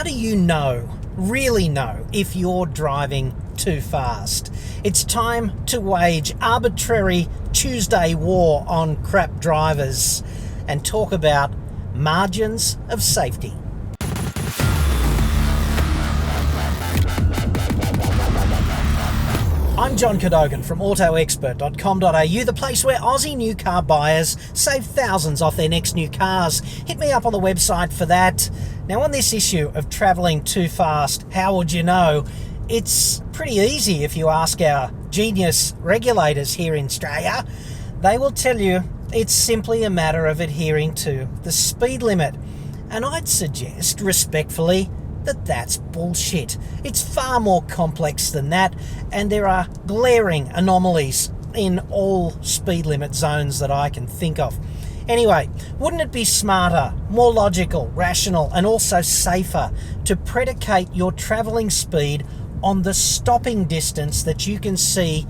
do you know, really know, if you're driving too fast? It's time to wage arbitrary Tuesday war on crap drivers and talk about margins of safety. I'm John Cadogan from AutoExpert.com.au, the place where Aussie new car buyers save thousands off their next new cars. Hit me up on the website for that. Now, on this issue of travelling too fast, how would you know? It's pretty easy if you ask our genius regulators here in Australia. They will tell you it's simply a matter of adhering to the speed limit. And I'd suggest, respectfully, that that's bullshit. It's far more complex than that, and there are glaring anomalies in all speed limit zones that I can think of. Anyway, wouldn't it be smarter, more logical, rational, and also safer to predicate your travelling speed on the stopping distance that you can see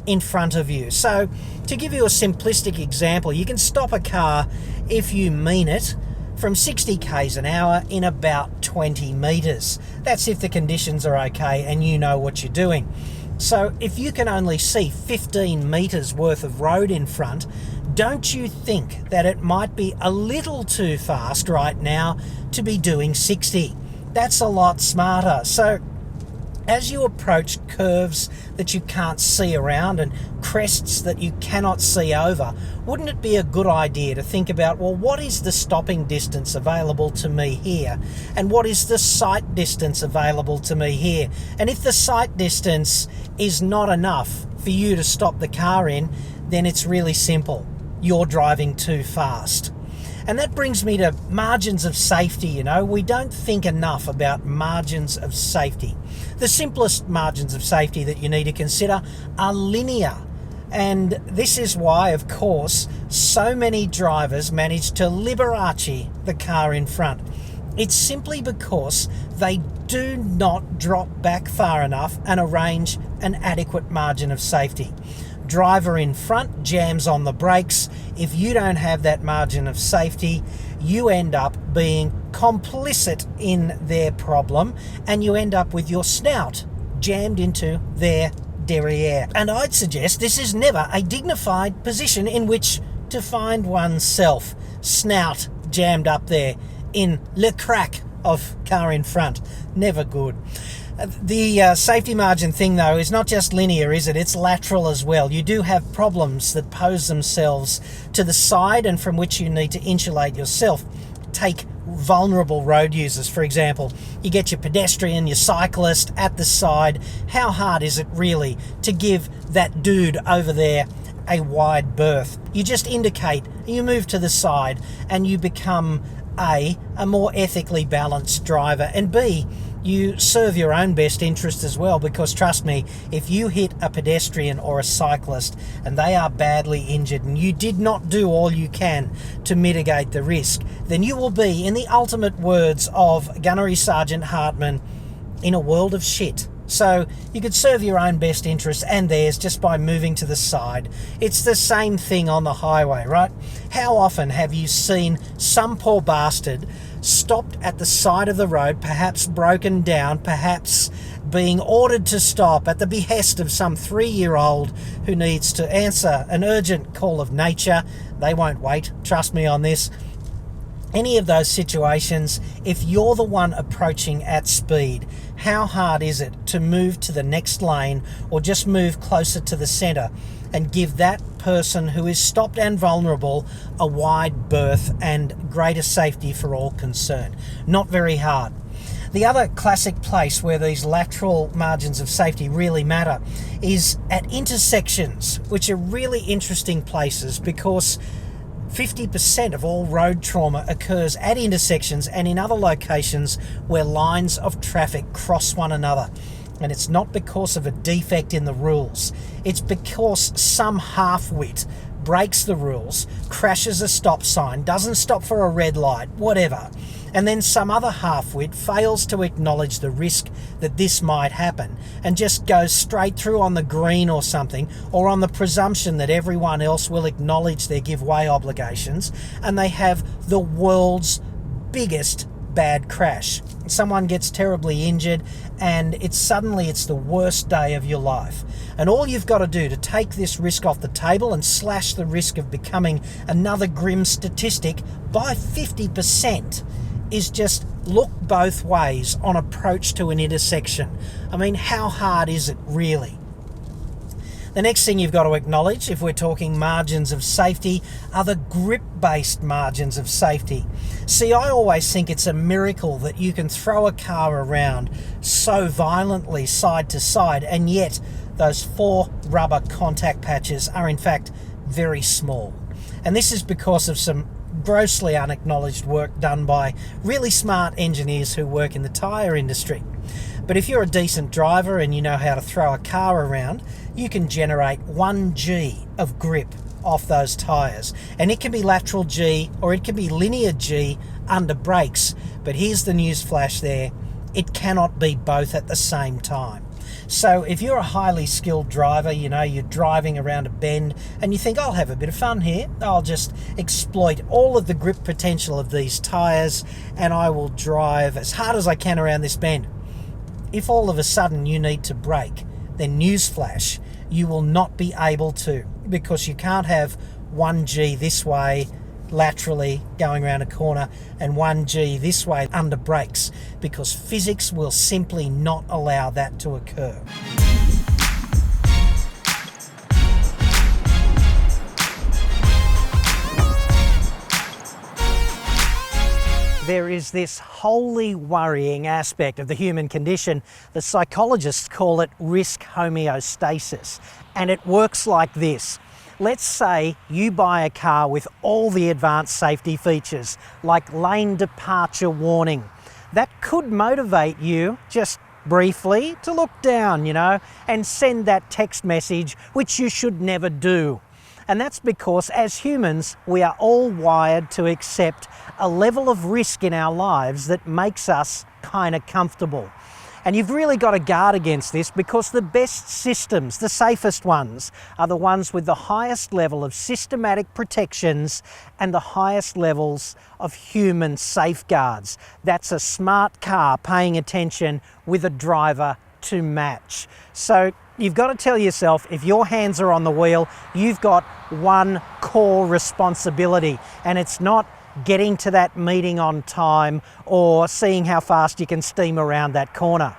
in front of you? So, to give you a simplistic example, you can stop a car, if you mean it, from 60 k's an hour in about 20 metres. That's if the conditions are okay and you know what you're doing. So if you can only see 15 metres worth of road in front, don't you think that it might be a little too fast right now to be doing 60? That's a lot smarter. So as you approach curves that you can't see around and crests that you cannot see over, wouldn't it be a good idea to think about, well, what is the stopping distance available to me here? And what is the sight distance available to me here? And if the sight distance is not enough for you to stop the car in, then it's really simple. You're driving too fast. And that brings me to margins of safety. We don't think enough about margins of safety. The simplest margins of safety that you need to consider are linear. And this is why, of course, so many drivers manage to Liberace the car in front. It's simply because they do not drop back far enough and arrange an adequate margin of safety. Driver in front jams on the brakes. If you don't have that margin of safety, you end up being complicit in their problem, and you end up with your snout jammed into their derriere. And I'd suggest this is never a dignified position in which to find oneself, snout jammed up there in le crack of car in front. Never good. The safety margin thing, though, is not just linear, is it? It's lateral as well. You do have problems that pose themselves to the side and from which you need to insulate yourself. Take vulnerable road users, for example. You get your pedestrian, your cyclist at the side. How hard is it really to give that dude over there a wide berth? You just indicate, you move to the side, and you become A, more ethically balanced driver, and B, you serve your own best interest as well, because trust me, if you hit a pedestrian or a cyclist and they are badly injured and you did not do all you can to mitigate the risk, then you will be, in the ultimate words of Gunnery Sergeant Hartman, in a world of shit. So you could serve your own best interests and theirs just by moving to the side. It's the same thing on the highway, right? How often have you seen some poor bastard stopped at the side of the road, perhaps broken down, perhaps being ordered to stop at the behest of some 3-year-old who needs to answer an urgent call of nature? They won't wait, trust me on this. Any of those situations, if you're the one approaching at speed, how hard is it to move to the next lane or just move closer to the centre and give that person who is stopped and vulnerable a wide berth and greater safety for all concerned? Not very hard. The other classic place where these lateral margins of safety really matter is at intersections, which are really interesting places because 50% of all road trauma occurs at intersections and in other locations where lines of traffic cross one another. And it's not because of a defect in the rules. It's because some half-wit breaks the rules, crashes a stop sign, doesn't stop for a red light, whatever. And then some other half-wit fails to acknowledge the risk that this might happen and just goes straight through on the green or something, or on the presumption that everyone else will acknowledge their give way obligations, and they have the world's biggest bad crash. Someone gets terribly injured and it's the worst day of your life. And all you've got to do to take this risk off the table and slash the risk of becoming another grim statistic by 50% is just look both ways on approach to an intersection. I mean, how hard is it really? The next thing you've got to acknowledge, if we're talking margins of safety, are the grip-based margins of safety. See, I always think it's a miracle that you can throw a car around so violently side to side, and yet those 4 rubber contact patches are in fact very small. And this is because of some grossly unacknowledged work done by really smart engineers who work in the tyre industry. But if you're a decent driver and you know how to throw a car around, you can generate 1 G of grip off those tyres. And it can be lateral G or it can be linear G under brakes. But here's the news flash there. It cannot be both at the same time. So if you're a highly skilled driver, you know, you're driving around a bend and you think, I'll have a bit of fun here. I'll just exploit all of the grip potential of these tyres and I will drive as hard as I can around this bend. If all of a sudden you need to brake, then newsflash, you will not be able to, because you can't have 1 G this way laterally going around a corner and 1 G this way under brakes, because physics will simply not allow that to occur. There is this wholly worrying aspect of the human condition. The psychologists call it risk homeostasis, and it works like this. Let's say you buy a car with all the advanced safety features, like lane departure warning. That could motivate you just briefly to look down, and send that text message, which you should never do. And that's because as humans, we are all wired to accept a level of risk in our lives that makes us kind of comfortable. And you've really got to guard against this, because the best systems, the safest ones, are the ones with the highest level of systematic protections and the highest levels of human safeguards. That's a smart car paying attention with a driver to match. So you've got to tell yourself, if your hands are on the wheel, you've got one core responsibility, and it's not getting to that meeting on time or seeing how fast you can steam around that corner.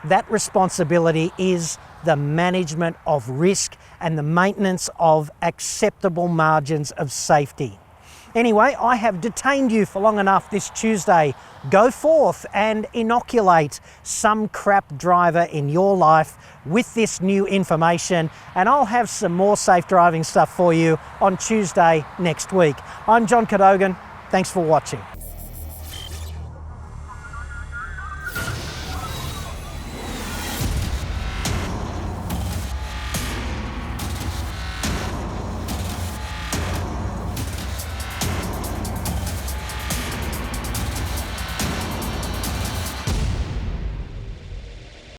That responsibility is the management of risk and the maintenance of acceptable margins of safety. Anyway, I have detained you for long enough this Tuesday. Go forth and inoculate some crap driver in your life with this new information, and I'll have some more safe driving stuff for you on Tuesday next week. I'm John Cadogan. Thanks for watching.